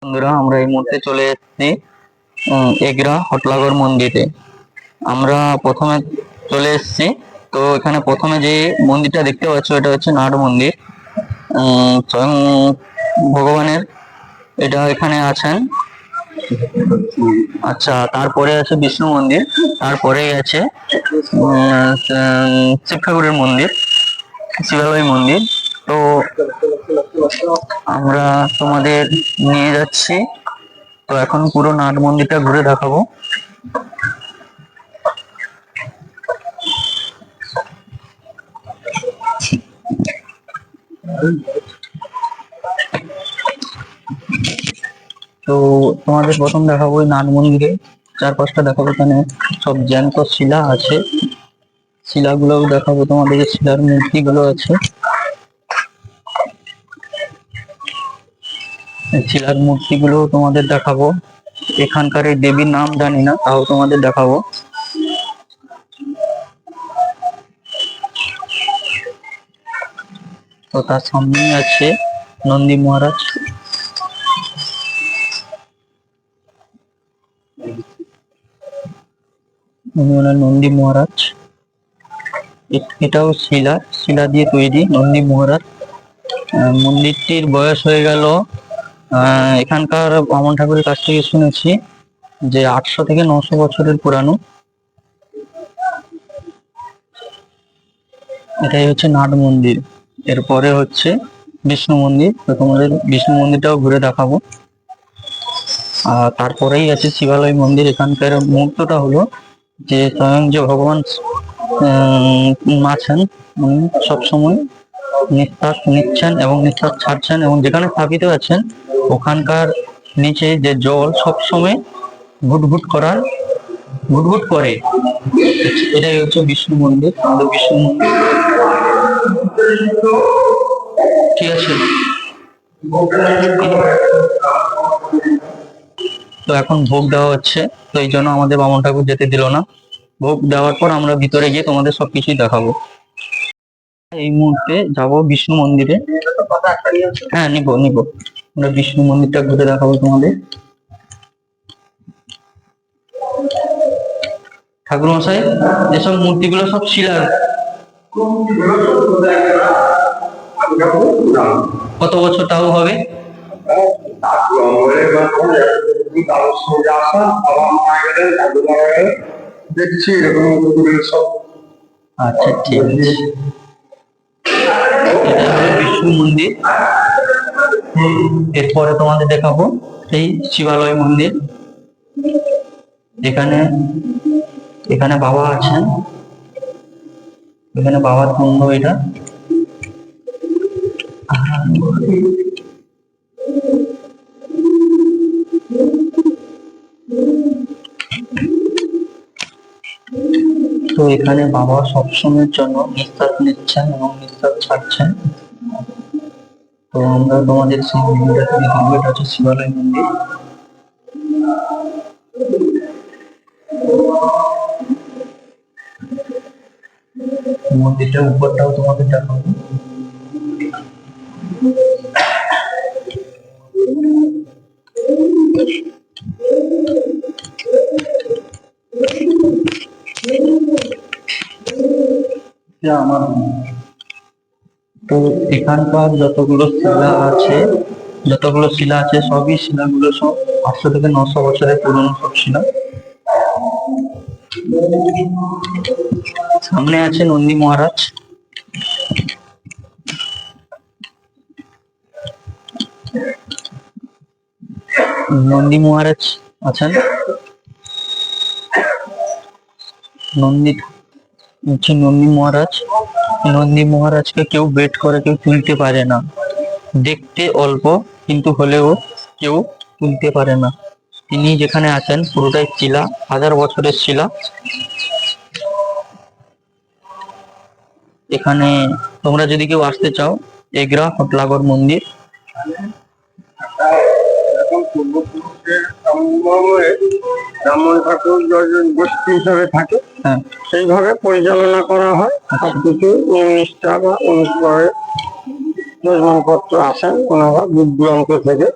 বন্ধুরা, আমরা এই মুহূর্তে চলে এসেছি এগরা হটলাগর মন্দিরে। আমরা প্রথমে চলে এসেছি। তো এখানে প্রথমে যে মন্দিরটা দেখতে পাচ্ছ, এটা হচ্ছে নাট মন্দির। স্বয়ং ভগবানের এটা এখানে আছেন। আচ্ছা, তারপরে আছে বিষ্ণু মন্দির, তারপরে আছে শিব ঠাকুরের মন্দির, শিবালয় মন্দির। তো আমরা তোমাদের নিয়ে যাচ্ছি। তো এখন পুরো নাট মন্দিরটা ঘুরে দেখাবো। তো তোমাদের প্রথম দেখাবো ওই নাট মন্দিরে চারপাশটা দেখাবো। এখানে সব জ্যান্ত শিলা আছে, শিলাগুলোও দেখাবো তোমাদের। শিলার মূর্তিগুলো আছে, শিলার মূর্তিগুলো তোমাদের দেখাবো। এখানকার এই দেবীর নাম জানি না, তাও তোমাদের দেখাবো। তো তার সামনেই আছে নন্দী মহারাজ। নন্দী মহারাজ, এটাও শিলা দিয়ে তৈরি নন্দী মহারাজ। মন্দিরটির বয়স হয়ে গেল, এখানকার বামন ঠাকুরের কাছ থেকে শুনেছি যে 800 থেকে 900 বছরের পুরানো। এটাই হচ্ছে নাট মন্দির। এরপরে হচ্ছে বিষ্ণু মন্দির। তো তোমাদের বিষ্ণু মন্দিরটাও ঘুরে দেখাবো। আর তারপরেই আছে শিবালয় মন্দির। এখানকার মুহূর্তটা হলো যে স্বয়ং যে ভগবান আছেন, উনি সবসময় নিঃশ্বাস নিচ্ছেন এবং নিঃশ্বাস ছাড়ছেন, এবং যেখানে স্থাপিত আছেন ওখানকার নিচে যে জল সবসময় ঘুটঘুট ঘুটঘুট করে। এটাই হচ্ছে বিষ্ণু মন্দির, আমাদের বিষ্ণু মন্দির। ঠিক আছে, তো এখন ভোগ দেওয়া হচ্ছে। তো এই জন্য আমাদের বামন ঠাকুর যেতে দিল না। ভোগ দেওয়ার পর আমরা ভিতরে গিয়ে তোমাদের সবকিছুই দেখাবো। এই মুহূর্তে যাব বিষ্ণু মন্দিরে। হ্যাঁ, নিবো। আমরা বিষ্ণু মন্দিরটা ঘুরে দেখাবো তোমাদের। ঠাকুর মশাই, যেসব মূর্তিগুলো সব শিলার, কত বছর তাও হবে? দেখছি এরকম সব। আচ্ছা, ঠিক আছে। এটা হলো বিষ্ণু মন্দির। এরপরে তোমাদের দেখাবো এই শিবালয় মন্দির। এখানে বাবা আছেন, এখানে বাবার কুণ্ড এটা। তো এখানে বাবা সবসময়ের জন্য নিঃশ্বাস নিচ্ছেন এবং নিঃশ্বাস ছাড়ছেন। তো আমরা তোমাদের সেই ভিডিওটা দেখাবো। এটা হচ্ছে শিবালয় মন্দির। মন্দিরটার উপরটাও তোমাদের দেখাবো। তো এখানকার যতগুলো শিলা আছে সবই শিলাগুলো সব 800 থেকে 900 বছরের পুরনো সব শিলা। সামনে আছে নন্দী মহারাজ। নন্দী মহারাজ আছেন। নন্দী মহারাজ, নন্দী মহারাজকে কেউ বেট করে কেউ তুলতে পারে না। দেখতে অল্প, কিন্তু হলেও কেউ তুলতে পারে না। তিনি যেখানে আছেন পুরোটাই শিলা, 1000 বছরের শিলা। এখানে তোমরা যদি কেউ আসতে চাও, এগরা হটলাগর মন্দির। ব্রাহ্মণ ঠাকুর গোষ্ঠী হিসাবে থাকে, সেইভাবে পরিচালনা করা হয়। সবকিছু নিষ্ঠা বা অনুষ্ঠিত যজমানপত্র আসেন ওনারা দূর দূরান্ত থেকে,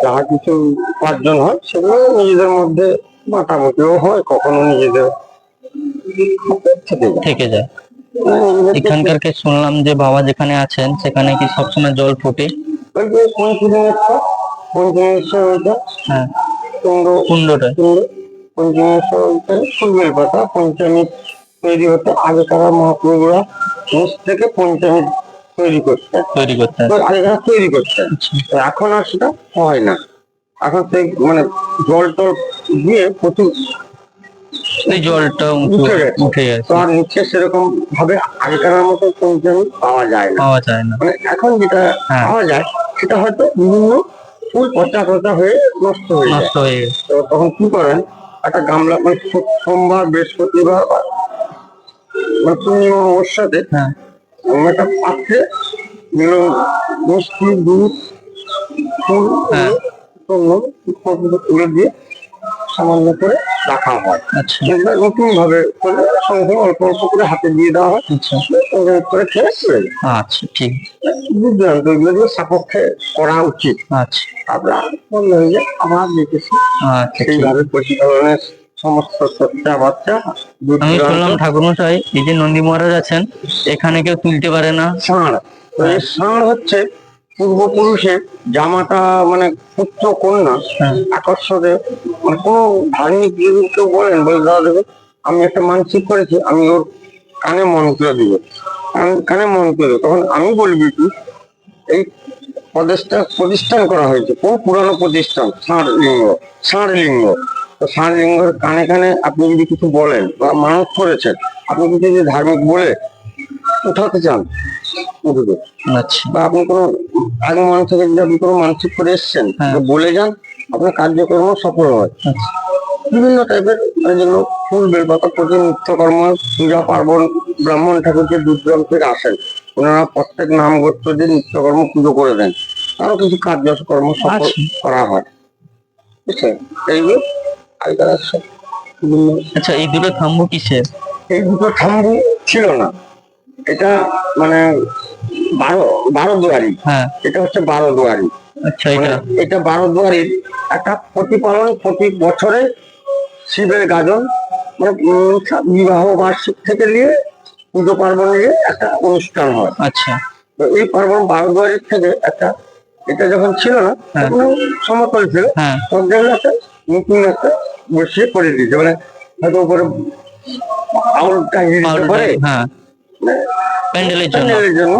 যাহা কিছু উপার্জন হয় সেগুলো নিজেদের মধ্যে মাতামতিও হয়, কখনো নিজেদের থেকে যায়। থেকে যায়। নিজেদেরকে এখানকারকে শুনলাম যে বাবা যেখানে আছেন সেখানে কি সবসময় জল ফোটে? ওই যে পঞ্চমেশ্বর ওইটা হ্যাঁ, কুণ্ড কুণ্ডটা। কুণ্ড পঞ্চমেশ্বর ওইটা ফুলবেল পাতা পঞ্চামৃত তৈরি হতো। আগেকার মহাপ্রভুরা নিচ থেকে পঞ্চামৃত তৈরি করতেন, তৈরি করতে হয়। আগেকার তৈরি করতেন। তো এখন আর সেটা হয় না। এখন সেই মানে জল টল দিয়ে প্রচুর এই জলটা উঠে গেছে। উঠে তো গেছে, আর নিচে সেরকম ভাবে আগেকার মতো পঞ্চামৃত পাওয়া যায় না। পাওয়া যায় না। মানে এখন যেটা হ্যাঁ, পাওয়া যায় সেটা হয়তো বিভিন্ন ফুল পচা পচা হয়ে নষ্ট হয়ে যায়। নষ্ট হয়ে গেছে। তো তখন কি করেন, একটা গামলা মানে সোমবার বৃহস্পতিবার বা মানে পূর্ণিমা অবস্যাতে হ্যাঁ, একটা পাত্রে এগুলো মিষ্টি দুধ ফুল হ্যাঁ, তুলে দিয়ে সামান্য করে রাখা হয়। আচ্ছা, নতুন ভাবে করলে সঙ্গে সঙ্গে অল্প অল্প করে হাতে দিয়ে দেওয়া হয়, আচ্ছা, করে খেয়ে চলে যায়। আচ্ছা, ঠিক বুঝলাম তো, এগুলো দিয়ে সাপেক্ষে করা উচিত। আছে। আমরা বন্ধ হয়ে যায় আবার দেখেছি আচ্ছা, ঠিক। সেইভাবে প্রতিপালনের সমস্ত সত্যা বাচ্চা দূর আমি দূরান্ত শুনলাম ঠাকুরমশাই এই যে নন্দী মহারাজ আছেন এখানে কেউ তুলতে পারে না। ষাঁড়। তো এই ষাঁড় হচ্ছে পূর্বপুরুষের জামাটা, মানে পুত্র কন্যা হ্যাঁ, আকর্ষণে মানে কোনো ধার্মিক যদি কেউ বলেন, বলে দাদা দেবে আমি একটা মানসিক করেছি, আমি ওর কানে মন্ত্র দিব, কানে মন্ত্র দেবো। তখন আমি বলবি কি এই প্রতিষ্ঠান করা হয়েছে, কোন পুরানো প্রতিষ্ঠান, ষাঁড় লিঙ্গ। তো ষাঁড় লিঙ্গের কানে কানে আপনি যদি কিছু বলেন বা মানত করেছেন, আপনি কিছু যদি ধার্মিক বলে উঠাতে চান উঠবে, আচ্ছা, বা আপনি কোনো আগে মানুষ থেকে যদি আপনি কোনো মানসিক করে এসছেন, হ্যাঁ, বলে যান, আপনার কার্যক্রম সফল হয়। আচ্ছা, বিভিন্ন টাইপের যেগুলো ফুল বেলপাতা প্রতি নিত্যকর্ম পূজা পার্বণ, ব্রাহ্মণ ঠাকুর যে দূর দূরান্ত থেকে আসেন, ওনারা প্রত্যেক নাম গোত্র দিয়ে নিত্যকর্ম পুজো করে দেন, আরো কিছু কার্যকর্ম সফল আচ্ছা, করা হয়, বুঝছেন? এইগুলো আগেকার সব বিভিন্ন। আচ্ছা, এই দুটো থাম্বু কিসের? এই দুটো থাম্বু ছিল না, এটা মানে বারো বারো দুয়ারি। হ্যাঁ, এটা হচ্ছে বারো দুয়ারি। আচ্ছা, মানে এটা এটা বারো দুয়ারির একটা প্রতিপালন, প্রতি বছরে শিবের গাজন, মানে বিবাহ বার্ষিক থেকে নিয়ে পুজো পার্বণ নিয়ে একটা অনুষ্ঠান হয়। আচ্ছা, তো এই পার্বণ বারো দুয়ারির থেকে একটা, এটা যখন ছিল না হ্যাঁ, তখন সমতল ছিল, হ্যাঁ, সব জায়গায় একটা নতুন একটা বসিয়ে করে দিয়েছে, মানে হয়তো উপরে আউল টাঙিয়ে দিতে পারে, হ্যাঁ, মানে প্যান্ডেলের জন্য। প্যান্ডেলের জন্য।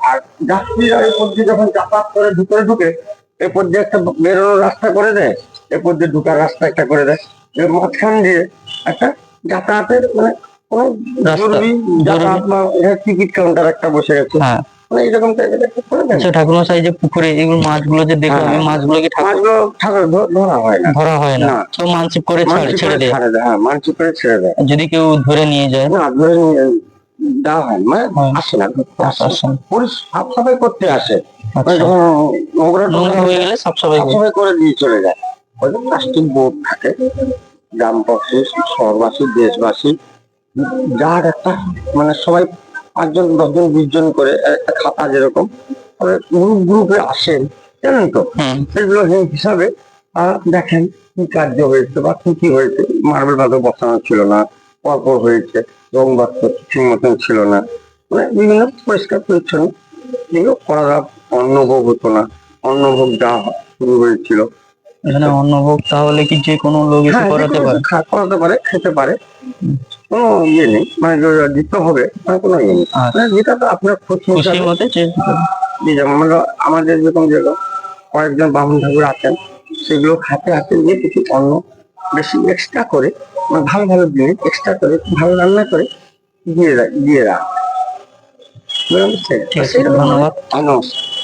আর যাত্রীরা এরপর দিয়ে যখন যাতায়াত করে ভিতরে ঢুকে, এরপর দিয়ে একটা বেরোনোর রাস্তা করে দেয়, এরপর দিয়ে ঢুকার রাস্তা একটা করে দেয়, এর মাঝখান দিয়ে একটা যাতায়াতের মানে কোনো রাস্তা, জরুরি যাতায়াত বা টিকিট কাউন্টার একটা বসে গেছে, হ্যাঁ। মানে এরকম টাইপের একটা করে দেন। আচ্ছা ঠাকুরমশাই, যে পুকুরে এগুলো মাছগুলো যে দেখলাম, এই মাছগুলো কি ঠাকুর মাছগুলো ঠাকুর ধরা হয় না, ধরা হয় না? না। তো মানসিক করে মানসিক ছেড়ে করে দেয়? ছেড়ে দেয়, হ্যাঁ মানসিক করে ছেড়ে দেয়। যদি কেউ ধরে নিয়ে যায়? না ধরে নিয়ে দেওয়া হয়, মানে হ্যাঁ, আসে না, আসে না। সাফ সাফাই করতে আসে, মানে আচ্ছা, যখন নোংরা নোংরা হয়ে গেলে সব সবাই সাফ সাফাই করে দিয়ে চলে যায়। ওই যে প্লাস্টিক বোর্ড থাকে, গ্রামবাসী, শহরবাসী, দেশবাসী, যার একটা মানে সবাই 5 জন 10 জন 20 জন করে একটা খাতা, যেরকম গ্রুপ গ্রুপে আসেন, জানেন তো, হুম, সেগুলো হিসাবে দেখেন কি কার্য হয়েছে বা কি কি হয়েছে। মার্বেল বাঁধা বসানো ছিল না, পরপর হয়েছে, রং বাক্স ঠিক মতন ছিল না, মানে বিভিন্ন পরিষ্কার পরিচ্ছন্ন এগুলো করা। অন্নভোগ হতো না, অন্নভোগ দেওয়া শুরু হয়েছিল। এখানে অন্নভোগ তাহলে কি যে কোনো লোক এসে হ্যাঁ, যে করাতে কোনো পারে? করাতে পারে, খেতে পারে, কোনো ইয়ে নেই, মানে দিতে হবে মানে কোনো ইয়ে নেই, আচ্ছা, মানে যেটা তো আপনার খুশি খুশি হিসাবে। মতে যেমন আমাদের যেরকম যেগুলো কয়েকজন বামুন ঠাকুর আছেন, সেগুলো হাতে হাতে নিয়ে কিছু অন্ন বেশি এক্সট্রা করে, মানে ভালো ভালো জিনিস এক্সট্রা করে ভালো রান্না করে দিয়ে রাখ। ঠিক আছে, ধন্যবাদ। নমস্কার।